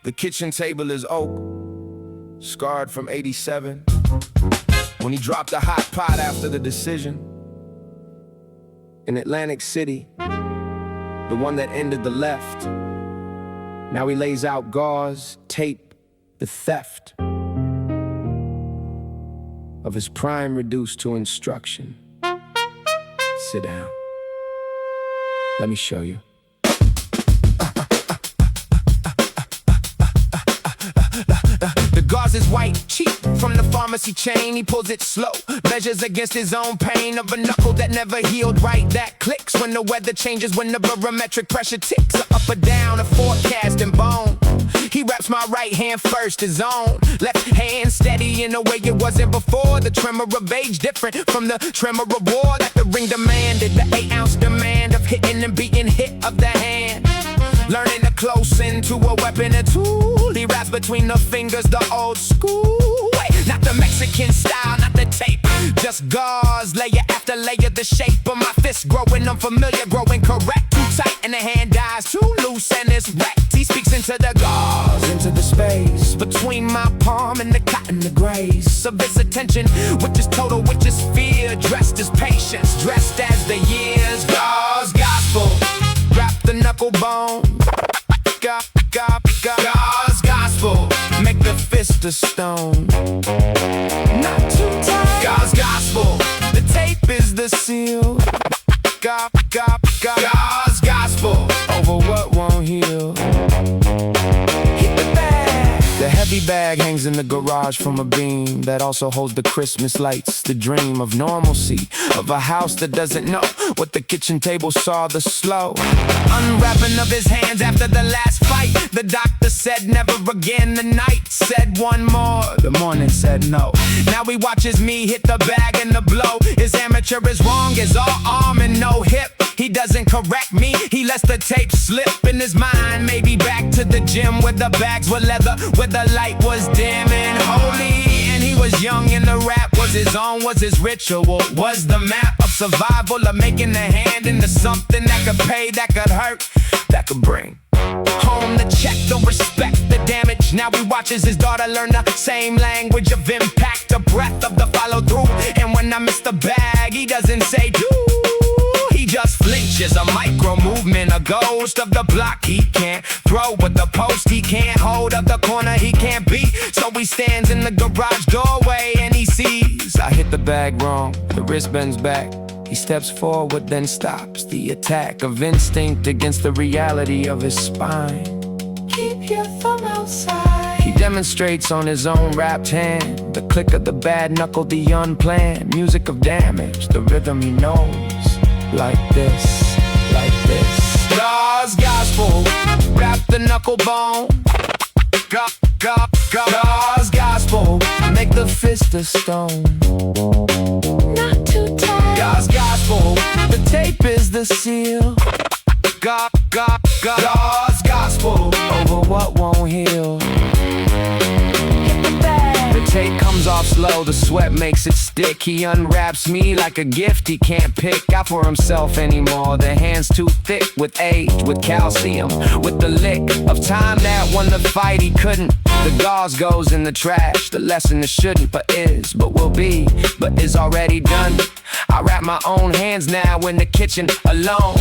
The kitchen table is oak, scarred from '87, when he dropped a hot pot after the decision. In Atlantic City, the one that ended the left. Now he lays out gauze, tape, the theft of his prime reduced to instruction. Sit down. Let me show you. The gauze is white, cheap from the pharmacy chain. He pulls it slow, measures against his own pain of a knuckle that never healed right. That clicks when the weather changes, when the barometric pressure ticks. Up or down, a forecast and bone. He wraps my right hand first, his own. Left hand steady in a way it wasn't before. The tremor of age different from the tremor of war that the ring demanded. The 8-ounce demand of hitting and beating hit of the hand. Learning to close into a weapon and tool. He raps between the fingers, the old school. Wait, not the Mexican style, not the tape. Just gauze, layer after layer, the shape of my fist growing unfamiliar, growing correct. Too tight and the hand dies, too loose and it's wrecked. He speaks into the gauze, into the space between my palm and the cotton, the grace of his attention, which is total, which is fear, dressed as patience, dressed as the years. Gauze gospel, wrap the knuckle bone. Gauze gospel, make the fist of stone. Not too tight. Gauze gospel, the tape is the seal. Gauze gospel, over what won't heal. Hit the bag. The heavy bag hangs in the garage from a beam that also holds the Christmas lights. The dream of normalcy, of a house that doesn't know what the kitchen table saw, the slow unwrapping of his hands after the last fight. The doctor said never again. The night said one more. The morning said no. Now he watches me hit the bag and the blow is amateur as wrong as all arm and no hip. He doesn't correct me, he lets the tape slip in his mind. Maybe back to the gym where the bags were leather, where the light was dim and holy. And he was young and the rap was his own, was his ritual, was the map of survival, of making the hand into something that could pay, that could hurt, that could bring home the check, the respect, the damage. Now he watches his daughter learn the same language of impact, the breath of the follow through. And when I miss the bag, he doesn't say do. He just flinches, a micro movement, a ghost of the block he can't throw with the post he can't hold, of the corner he can't beat. So he stands in the garage doorway and he sees I hit the bag wrong, the wrist bends back. He steps forward, then stops the attack of instinct against the reality of his spine. Keep your thumb outside. He demonstrates on his own wrapped hand, the click of the bad knuckle, the unplanned music of damage, the rhythm he knows. Like this, like this. Gauze gospel, wrap the knuckle bone. Gauze gospel, make the fist of stone. Not too tight. Gauze gospel, the tape is the seal. Gauze gospel, over what won't heal. The tape comes off slow, the sweat makes it stick. He unwraps me like a gift he can't pick out for himself anymore. The hand's too thick with age, with calcium, with the lick of time that won the fight he couldn't. The gauze goes in the trash, the lesson is shouldn't, but is, but will be, but is already done. I wrap my own hands now in the kitchen alone.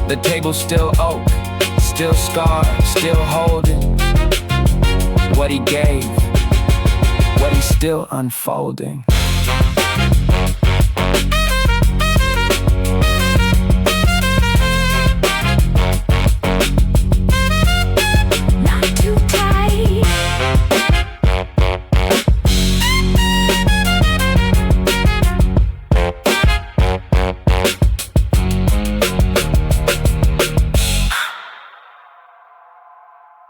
The table's still oak, still scarred, still holding what he gave, what he's still unfolding.